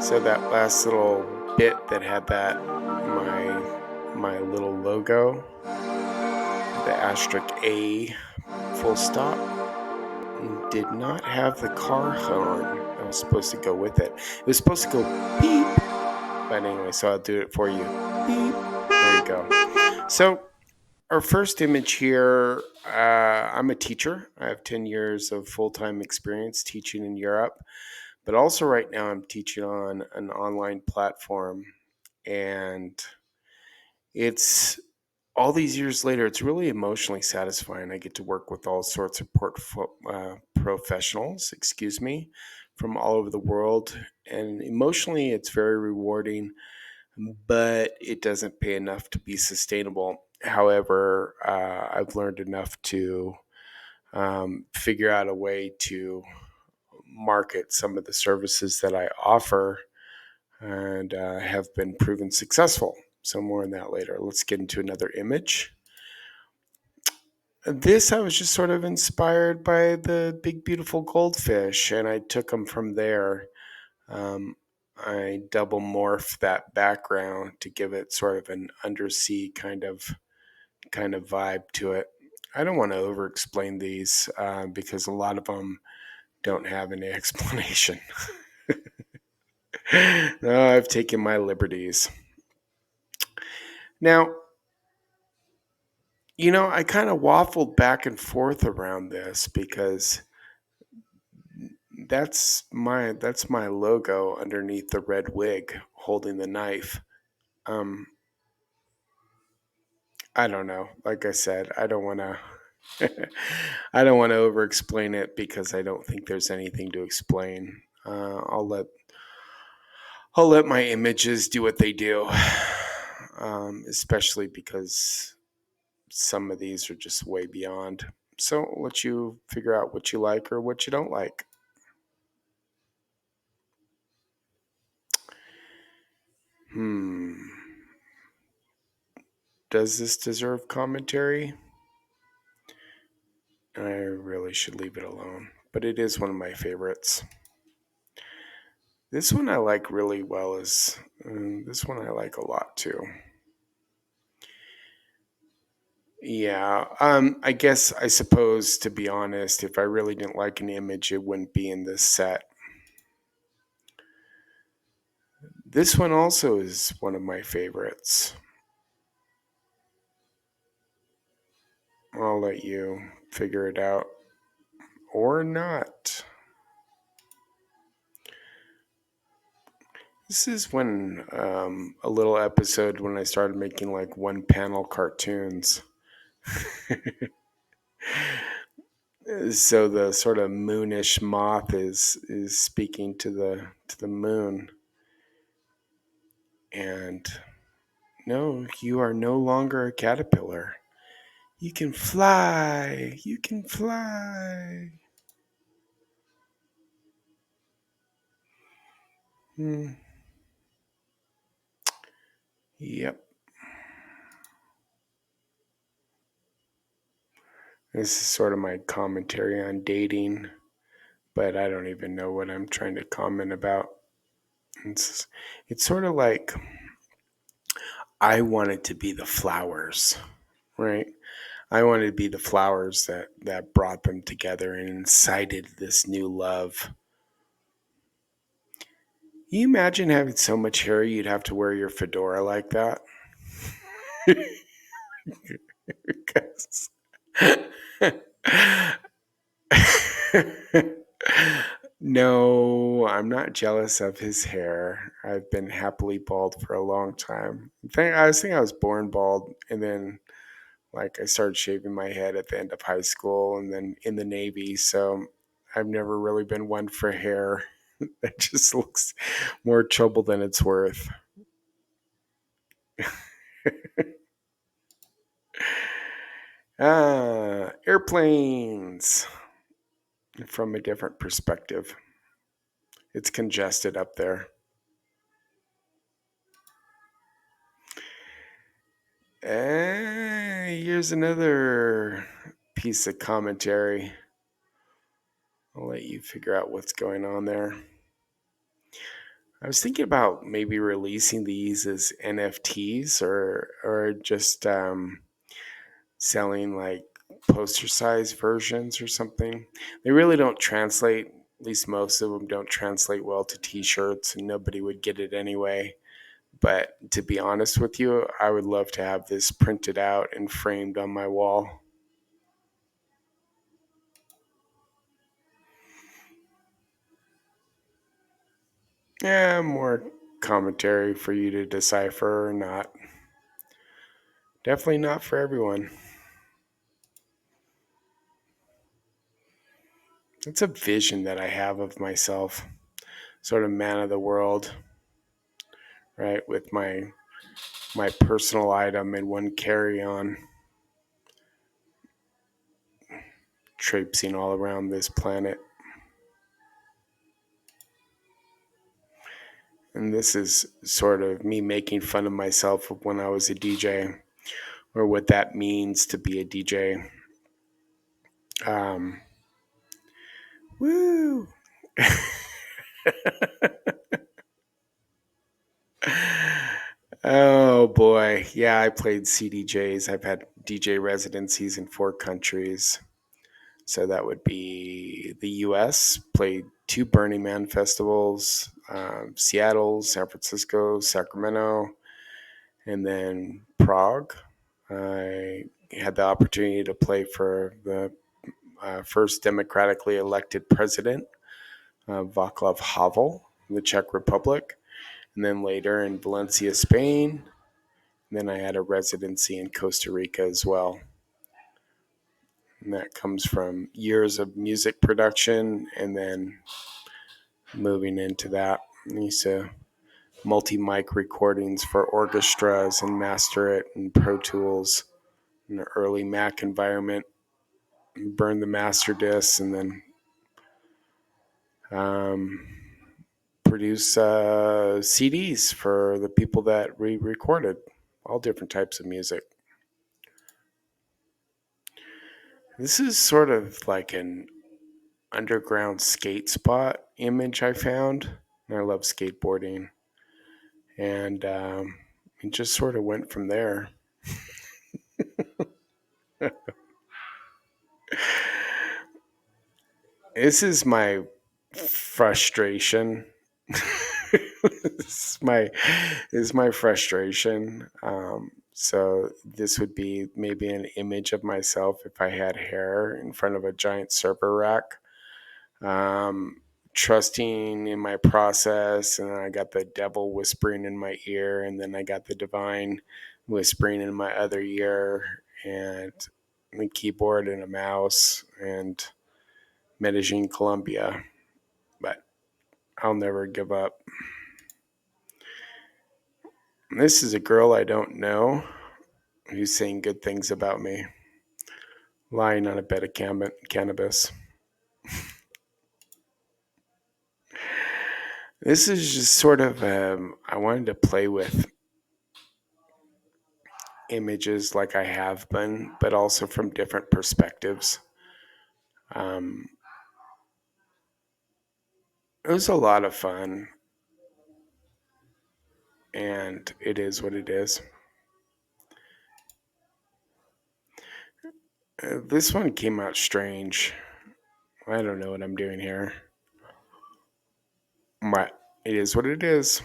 So that last little bit that had that my little logo, the asterisk A full stop, did not have the car horn that was supposed to go with it. It was supposed to go beep. But anyway, so I'll do it for you. Beep. There you go. So our first image here, I'm a teacher. I have 10 years of full-time experience teaching in Europe. But also right now I'm teaching on an online platform. And it's all these years later, it's really emotionally satisfying. I get to work with all sorts of professionals, from all over the world. And emotionally, it's very rewarding, but it doesn't pay enough to be sustainable. However, I've learned enough to figure out a way to market some of the services that I offer and have been proven successful. So more on that later. Let's get into another image. This, I was just sort of inspired by the big, beautiful goldfish, and I took them from there. I double morphed that background to give it sort of an undersea kind of vibe to it. I don't want to over explain these because a lot of them don't have any explanation. No, I've taken my liberties. Now, I kind of waffled back and forth around this because that's my logo underneath the red wig holding the knife. Um, I don't know. Like I said, I don't want to. I don't want to over explain it because I don't think there's anything to explain. I'll let my images do what they do, especially because some of these are just way beyond. So I'll let you figure out what you like or what you don't like. Does this deserve commentary? I really should leave it alone, but it is one of my favorites. This one I like really well. This one I like a lot too. Yeah, I suppose, to be honest, if I really didn't like an image, it wouldn't be in this set. This one also is one of my favorites. I'll let you figure it out or not. This is when a little episode when I started making like one panel cartoons. So the sort of moonish moth is speaking to the moon, and no, you are no longer a caterpillar. You can fly. You can fly. Hmm. Yep. This is sort of my commentary on dating, but I don't even know what I'm trying to comment about. It's sort of like I wanted to be the flowers, right? I wanted to be the flowers that brought them together and incited this new love. Can you imagine having so much hair you'd have to wear your fedora like that? No, I'm not jealous of his hair. I've been happily bald for a long time. I was born bald, and then like I started shaving my head at the end of high school, and then in the Navy. So I've never really been one for hair. It just looks more trouble than it's worth. Airplanes from a different perspective. It's congested up there. Here's another piece of commentary. I'll let you figure out what's going on there. I was thinking about maybe releasing these as NFTs or just selling like poster size versions or something. They really don't translate. At least most of them don't translate well to t-shirts, and nobody would get it anyway. But to be honest with you, I would love to have this printed out and framed on my wall. Yeah, more commentary for you to decipher or not. Definitely not for everyone. It's a vision that I have of myself, sort of man of the world, right? With my personal item in one carry-on, traipsing all around this planet. And this is sort of me making fun of myself of when I was a DJ, or what that means to be a DJ. Um, woo! Oh boy. Yeah, I played CDJs. I've had DJ residencies in 4 countries. So that would be the US, played 2 Burning Man festivals, Seattle, San Francisco, Sacramento, and then Prague. I had the opportunity to play for the first democratically elected president, Václav Havel, in the Czech Republic, and then later in Valencia, Spain. And then I had a residency in Costa Rica as well. And that comes from years of music production and then moving into that. I used to multi-mic recordings for orchestras and master it in Pro Tools in the early Mac environment, burn the master discs, and then um, produce CDs for the people that recorded all different types of music. This is sort of like an underground skate spot image I found. I love skateboarding. And it just sort of went from there. This is my frustration. This is my frustration. So this would be maybe an image of myself if I had hair in front of a giant server rack. Um, Trusting in my process, and then I got the devil whispering in my ear, and then I got the divine whispering in my other ear, and the keyboard and a mouse and Medellin, Colombia. But I'll never give up. This is a girl I don't know who's saying good things about me, lying on a bed of cannabis. This is just sort of, I wanted to play with images like I have been, but also from different perspectives. Um, it was a lot of fun, and it is what it is. This one came out strange. I don't know what I'm doing here. But it is what it is.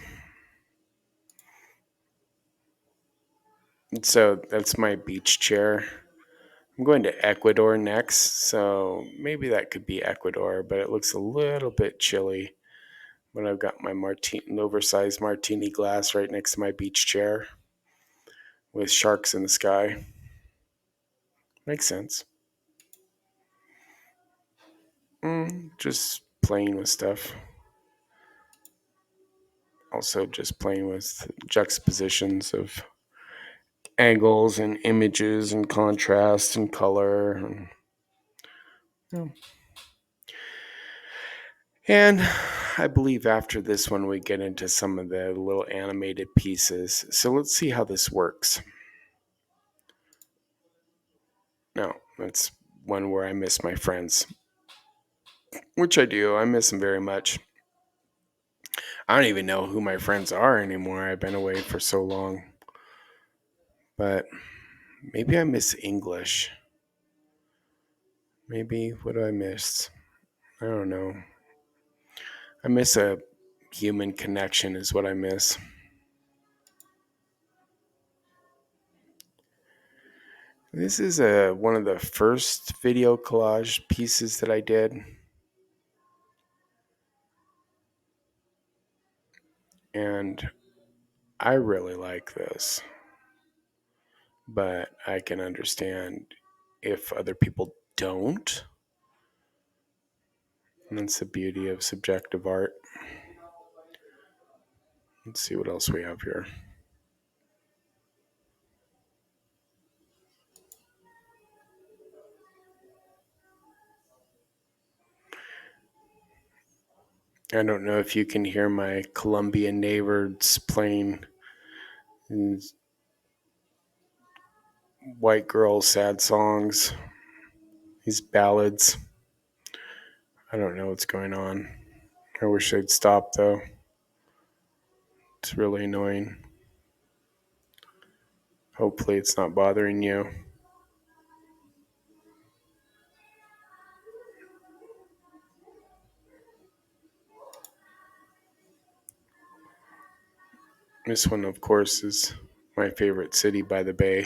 So that's my beach chair. I'm going to Ecuador next, so maybe that could be Ecuador, but it looks a little bit chilly. But I've got my oversized martini glass right next to my beach chair with sharks in the sky. Makes sense. Just playing with stuff. Also, just playing with juxtapositions of angles and images and contrast and color. And I believe after this one, we get into some of the little animated pieces. So let's see how this works. No, that's one where I miss my friends, which I do. I miss them very much. I don't even know who my friends are anymore. I've been away for so long. But maybe I miss English. Maybe what do I miss? I don't know. I miss a human connection, is what I miss. This is one of the first video collage pieces that I did. And I really like this. But I can understand if other people don't. And that's the beauty of subjective art. Let's see what else we have here. I don't know if you can hear my Colombian neighbors playing white girl sad songs, these ballads. I don't know what's going on. I wish they'd stop though. It's really annoying. Hopefully it's not bothering you. This one, of course, is my favorite city by the bay.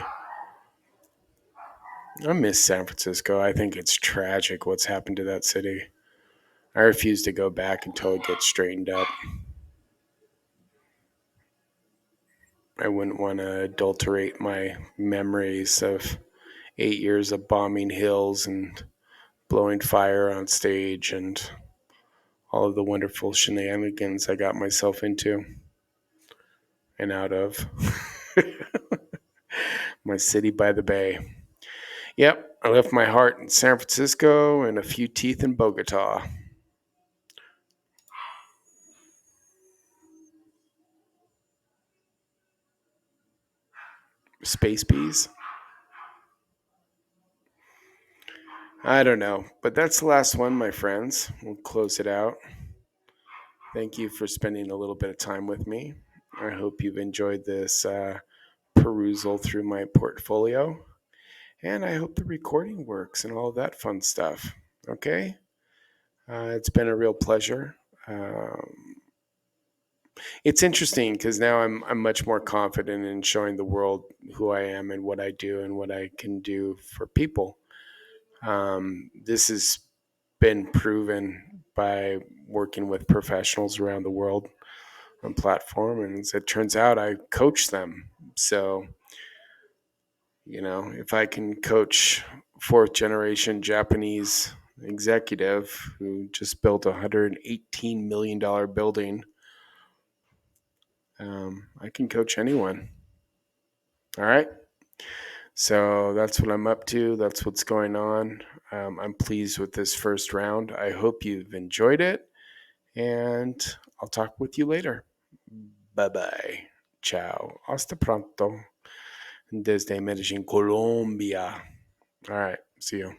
I miss San Francisco. I think it's tragic what's happened to that city. I refuse to go back until it gets straightened up. I wouldn't want to adulterate my memories of 8 years of bombing hills and blowing fire on stage and all of the wonderful shenanigans I got myself into and out of. My city by the bay. Yep, I left my heart in San Francisco and a few teeth in Bogota. Space bees? I don't know, but that's the last one, my friends. We'll close it out. Thank you for spending a little bit of time with me. I hope you've enjoyed this perusal through my portfolio, and I hope the recording works and all of that fun stuff. Okay? It's been a real pleasure. It's interesting because now I'm much more confident in showing the world who I am and what I do and what I can do for people. This has been proven by working with professionals around the world on platform, and as it turns out, I coach them. So, if I can coach fourth generation Japanese executive who just built a $118 million building, I can coach anyone. All right. So that's what I'm up to. That's what's going on. I'm pleased with this first round. I hope you've enjoyed it, and I'll talk with you later. Bye bye. Ciao. Hasta pronto. Desde Medellin, Colombia. All right. See you.